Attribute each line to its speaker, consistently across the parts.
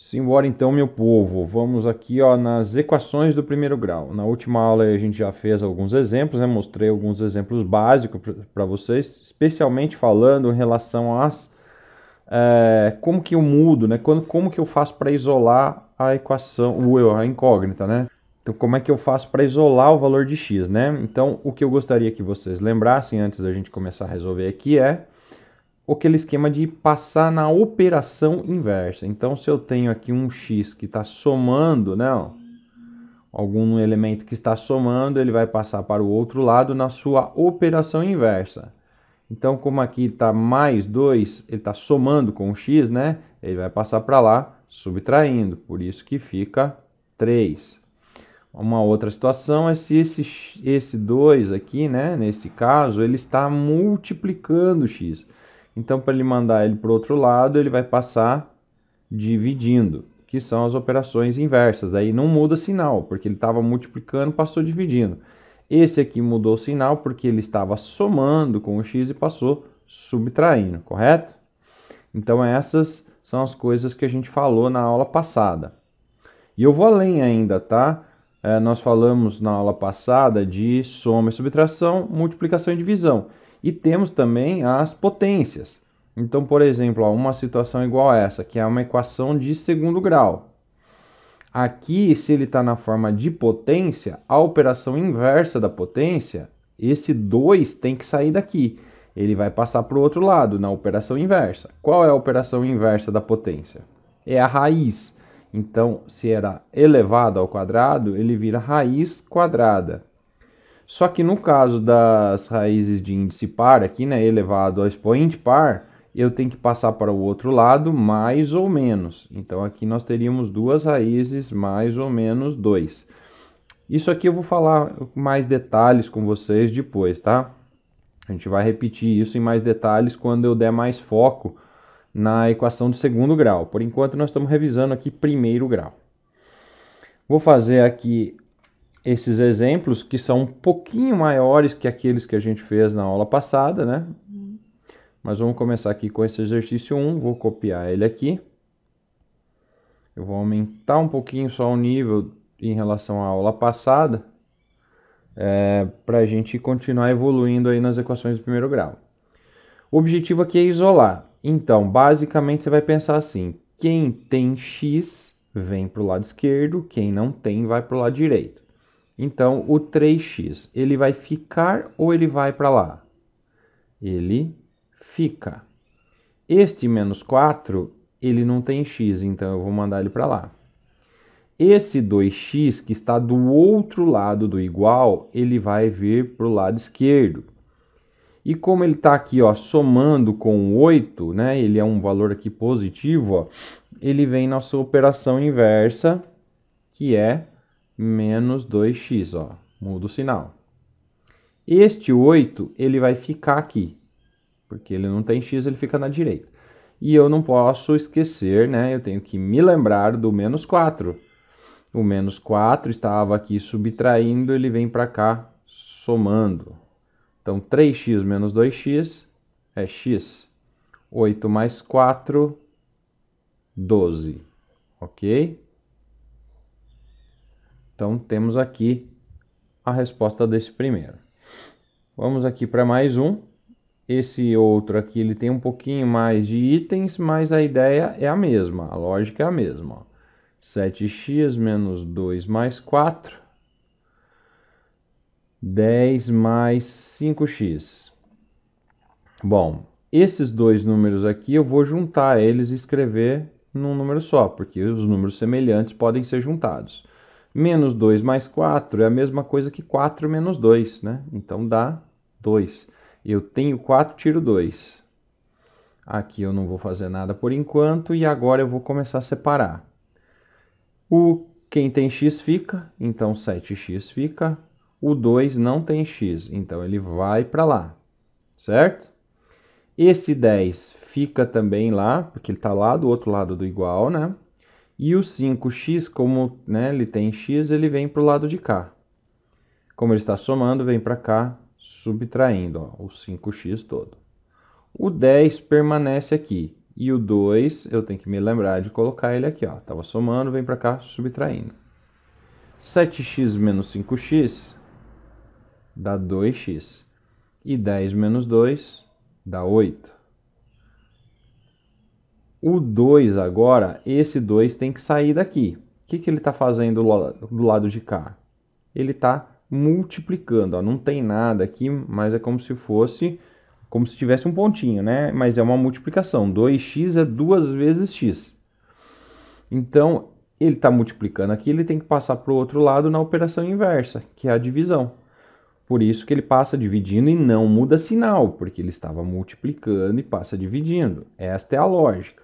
Speaker 1: Simbora então, meu povo. Vamos aqui, ó, nas equações do primeiro grau. Na última aula a gente já fez alguns exemplos, né? Mostrei alguns exemplos básicos para vocês, especialmente falando em relação às como que eu mudo, né? Como que eu faço para isolar a equação, a incógnita, né? Então, como é que eu faço para isolar o valor de x, né? Então, o que eu gostaria que vocês lembrassem antes da gente começar a resolver aqui é aquele esquema de passar na operação inversa. Então, se eu tenho aqui um x que está somando, né, ó, algum elemento que está somando, ele vai passar para o outro lado na sua operação inversa. Então, como aqui está mais 2, ele está somando com o x, né? Ele vai passar para lá, subtraindo. Por isso que fica 3. Uma outra situação é se esse 2 aqui, né, nesse caso, ele está multiplicando x. Então, para ele mandar ele para o outro lado, ele vai passar dividindo, que são as operações inversas. Aí não muda sinal, porque ele estava multiplicando, passou dividindo. Esse aqui mudou o sinal porque ele estava somando com o x e passou subtraindo, correto? Então, essas são as coisas que a gente falou na aula passada. E eu vou além ainda, tá? Nós falamos na aula passada de soma e subtração, multiplicação e divisão. E temos também as potências. Então, por exemplo, uma situação igual a essa, que é uma equação de segundo grau. Aqui, se ele está na forma de potência, a operação inversa da potência, esse 2 tem que sair daqui. Ele vai passar para o outro lado, na operação inversa. Qual é a operação inversa da potência? É a raiz. Então, se era elevado ao quadrado, ele vira raiz quadrada. Só que no caso das raízes de índice par, aqui, né, elevado ao expoente par, eu tenho que passar para o outro lado mais ou menos. Então, aqui nós teríamos duas raízes mais ou menos 2. Isso aqui eu vou falar mais detalhes com vocês depois, tá? A gente vai repetir isso em mais detalhes quando eu der mais foco na equação de segundo grau. Por enquanto, nós estamos revisando aqui primeiro grau. Vou fazer aqui esses exemplos que são um pouquinho maiores que aqueles que a gente fez na aula passada, né? Mas vamos começar aqui com esse exercício 1. Vou copiar ele aqui. Eu vou aumentar um pouquinho só o nível em relação à aula passada, para a gente continuar evoluindo aí nas equações do primeiro grau. O objetivo aqui é isolar. Então, basicamente, você vai pensar assim: quem tem x vem para o lado esquerdo, quem não tem vai para o lado direito. Então, o 3x, ele vai ficar ou ele vai para lá? Ele fica. Este menos 4, ele não tem x, então eu vou mandar ele para lá. Esse 2x, que está do outro lado do igual, ele vai vir para o lado esquerdo. E como ele está aqui, ó, somando com 8, né, ele é um valor aqui positivo, ó, ele vem na sua operação inversa, que é menos 2x, ó, muda o sinal. Este 8, ele vai ficar aqui, porque ele não tem x, ele fica na direita. E eu não posso esquecer, né, eu tenho que me lembrar do menos 4. O menos 4 estava aqui subtraindo, ele vem para cá somando. Então, 3x menos 2x é x. 8 mais 4, 12. Ok? Então, temos aqui a resposta desse primeiro. Vamos aqui para mais um. Esse outro aqui, ele tem um pouquinho mais de itens, mas a ideia é a mesma, a lógica é a mesma. Ó. 7x menos 2 mais 4, 10 mais 5x. Bom, esses dois números aqui eu vou juntar eles e escrever num número só, porque os números semelhantes podem ser juntados. Menos 2 mais 4 é a mesma coisa que 4 menos 2, né? Então dá 2. Eu tenho 4, tiro 2. Aqui eu não vou fazer nada por enquanto e agora eu vou começar a separar. Quem tem x fica, então 7x fica. O 2 não tem x, então ele vai para lá, certo? Esse 10 fica também lá, porque ele está lá do outro lado do igual, né? E o 5x, como, né, ele tem x, ele vem para o lado de cá. Como ele está somando, vem para cá, subtraindo, ó, o 5x todo. O 10 permanece aqui. E o 2, eu tenho que me lembrar de colocar ele aqui, ó. Tava somando, vem para cá, subtraindo. 7x menos 5x dá 2x. E 10 menos 2 dá 8. O 2 agora, esse 2 tem que sair daqui. O que ele está fazendo do lado de cá? Ele está multiplicando. Ó. Não tem nada aqui, mas é como se fosse, como se tivesse um pontinho, né? Mas é uma multiplicação. 2x é 2 vezes x. Então, ele está multiplicando aqui, ele tem que passar para o outro lado na operação inversa, que é a divisão. Por isso que ele passa dividindo e não muda sinal, porque ele estava multiplicando e passa dividindo. Esta é a lógica.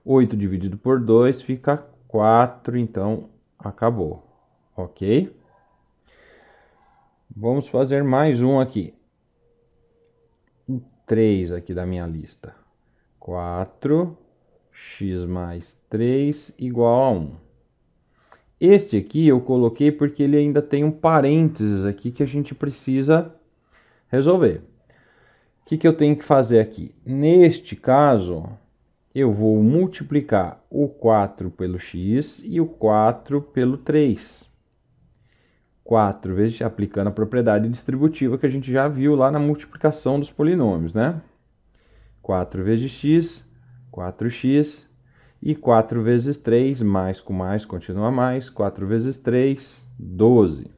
Speaker 1: 8 dividido por 2 fica 4, então acabou. Ok? Vamos fazer mais um aqui. O 3 aqui da minha lista. 4x mais 3 igual a 1. Este aqui eu coloquei porque ele ainda tem um parênteses aqui que a gente precisa resolver. O que eu tenho que fazer aqui? Neste caso, eu vou multiplicar o 4 pelo x e o 4 pelo 3. 4 vezes, aplicando a propriedade distributiva que a gente já viu lá na multiplicação dos polinômios, né? 4 vezes x, 4x, e 4 vezes 3, mais com mais, continua mais, 4 vezes 3, 12.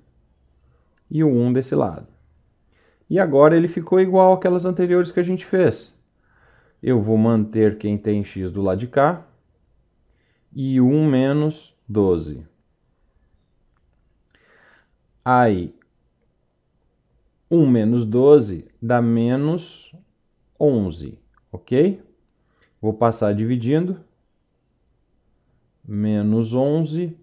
Speaker 1: E o 1 desse lado. E agora ele ficou igual àquelas anteriores que a gente fez. Eu vou manter quem tem x do lado de cá. E 1 menos 12. Aí, 1 menos 12 dá menos 11, ok? Vou passar dividindo. Menos 11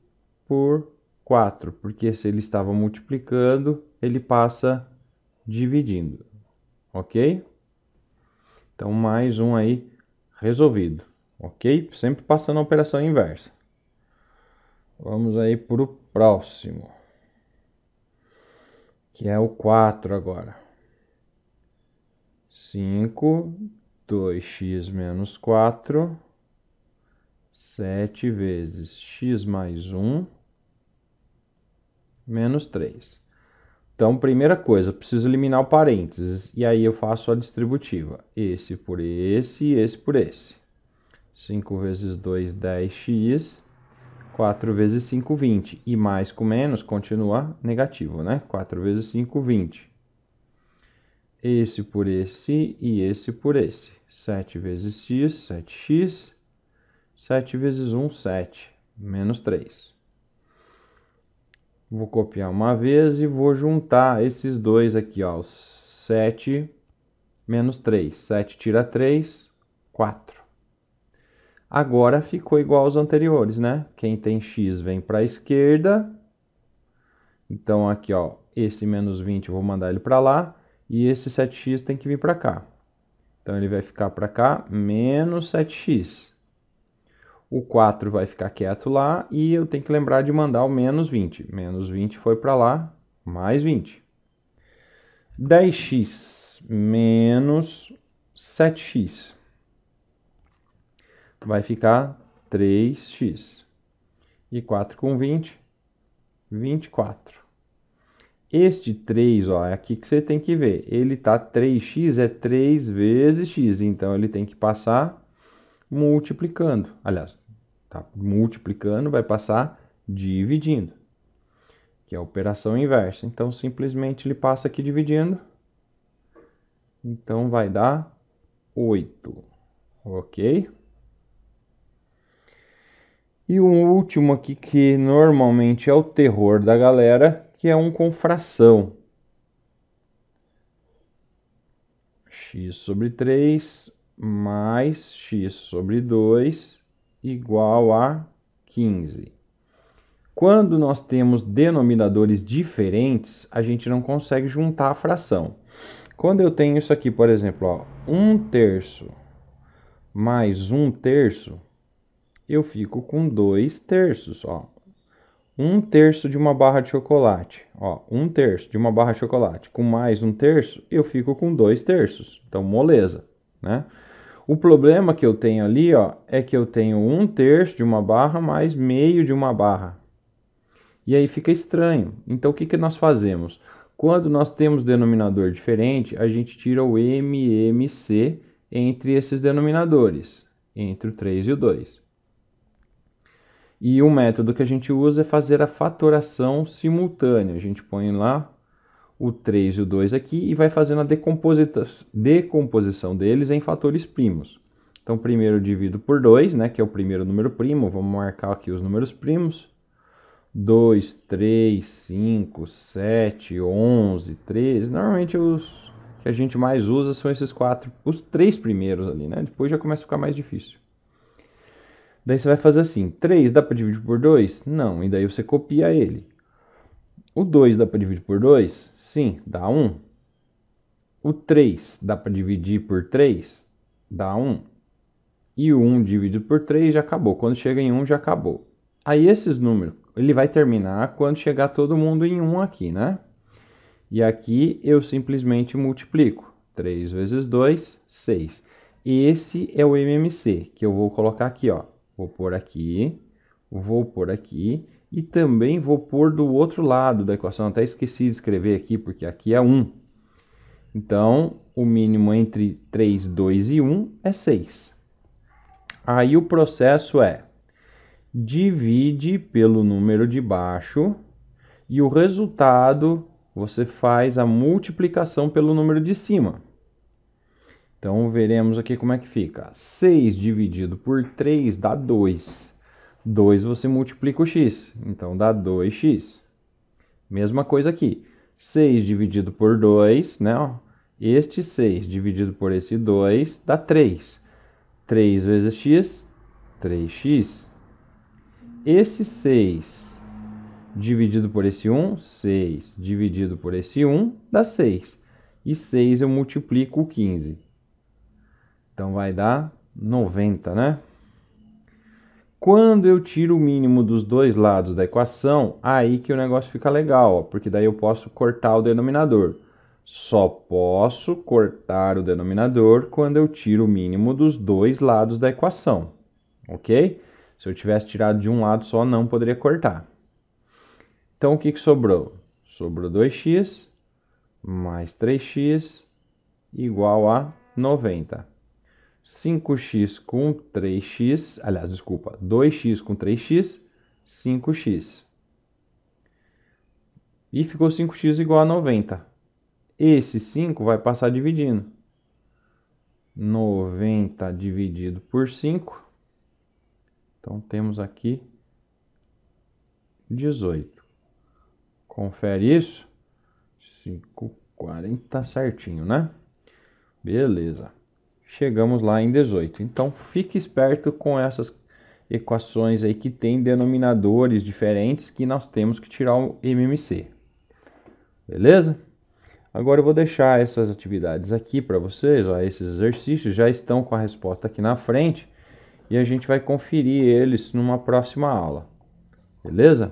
Speaker 1: por 4, porque se ele estava multiplicando, ele passa dividindo, ok? Então, mais um aí resolvido, ok? Sempre passando a operação inversa. Vamos aí para o próximo, que é o 4 agora. 5, 2x menos 4, 7 vezes x mais 1, menos 3. Então, primeira coisa, eu preciso eliminar o parênteses. E aí eu faço a distributiva. Esse por esse e esse por esse. 5 vezes 2, 10x. 4 vezes 5, 20. E mais com menos continua negativo, né? 4 vezes 5, 20. Esse por esse e esse por esse. 7 vezes x, 7x. 7 vezes 1, 7. Menos 3. Vou copiar uma vez e vou juntar esses dois aqui, ó. 7 menos 3. 7 tira 3, 4. Agora ficou igual aos anteriores, né? Quem tem x vem para a esquerda. Então, aqui, ó, esse menos 20 eu vou mandar ele para lá. E esse 7x tem que vir para cá. Então, ele vai ficar para cá, menos 7x. O 4 vai ficar quieto lá e eu tenho que lembrar de mandar o menos 20. Menos 20 foi para lá, mais 20. 10x menos 7x. Vai ficar 3x. E 4 com 20, 24. Este 3, ó, é aqui que você tem que ver. Ele tá 3x é 3 vezes x. Então, ele tem que passar multiplicando. Aliás, tá multiplicando, vai passar dividindo, que é a operação inversa. Então, simplesmente ele passa aqui dividindo. Então, vai dar 8. Ok? E o último aqui, que normalmente é o terror da galera, que é um com fração. X sobre 3 mais x sobre 2 igual a 15. Quando nós temos denominadores diferentes, a gente não consegue juntar a fração. Quando eu tenho isso aqui, por exemplo, ó, 1/3 mais 1/3, eu fico com 2/3, ó. 1/3 de uma barra de chocolate, ó, 1/3 de uma barra de chocolate, com mais 1/3, eu fico com 2/3, então moleza, né? O problema que eu tenho ali, ó, é que eu tenho 1/3 de uma barra mais meio de uma barra. E aí fica estranho. Então o que nós fazemos? Quando nós temos denominador diferente, a gente tira o MMC entre esses denominadores, entre o 3 e o 2. E o método que a gente usa é fazer a fatoração simultânea. A gente põe lá o 3 e o 2 aqui e vai fazendo a decomposição deles em fatores primos. Então, primeiro eu divido por 2, né, que é o primeiro número primo. Vamos marcar aqui os números primos. 2, 3, 5, 7, 11, 13. Normalmente os que a gente mais usa são esses 4, os 3 primeiros ali, né? Depois já começa a ficar mais difícil. Daí você vai fazer assim, 3 dá para dividir por 2? Não, e daí você copia ele. O 2 dá para dividir por 2? Sim, dá 1. O 3 dá para dividir por 3? Dá 1. E o 1 dividido por 3 já acabou. Quando chega em 1 já acabou. Aí esses números, ele vai terminar quando chegar todo mundo em 1 aqui, né? E aqui eu simplesmente multiplico. 3 vezes 2, 6. Esse é o MMC, que eu vou colocar aqui, ó. Vou pôr aqui e também vou pôr do outro lado da equação. Até esqueci de escrever aqui, porque aqui é 1. Então, o mínimo entre 3, 2 e 1 é 6. Aí o processo é: divide pelo número de baixo e o resultado você faz a multiplicação pelo número de cima. Então, veremos aqui como é que fica. 6 dividido por 3 dá 2. 2 você multiplica o x, então dá 2x. Mesma coisa aqui. 6 dividido por 2, né? Este 6 dividido por esse 2 dá 3. 3 vezes x, 3x. Esse 6 dividido por esse 1, 6 dividido por esse 1 dá 6. E 6 eu multiplico o 15. Então vai dar 90, né? Quando eu tiro o mínimo dos dois lados da equação, aí que o negócio fica legal, ó, porque daí eu posso cortar o denominador. Só posso cortar o denominador quando eu tiro o mínimo dos dois lados da equação, ok? Se eu tivesse tirado de um lado só, não poderia cortar. Então, o que sobrou? Sobrou 2x mais 3x igual a 90. 5x com 3x, aliás, desculpa, 2x com 3x, 5x. E ficou 5x igual a 90. Esse 5 vai passar dividindo. 90 dividido por 5. Então, temos aqui 18. Confere isso. 5,40 certinho, né? Beleza. Chegamos lá em 18. Então, fique esperto com essas equações aí que tem denominadores diferentes que nós temos que tirar o MMC. Beleza? Agora eu vou deixar essas atividades aqui para vocês. Ó, esses exercícios já estão com a resposta aqui na frente e a gente vai conferir eles numa próxima aula. Beleza?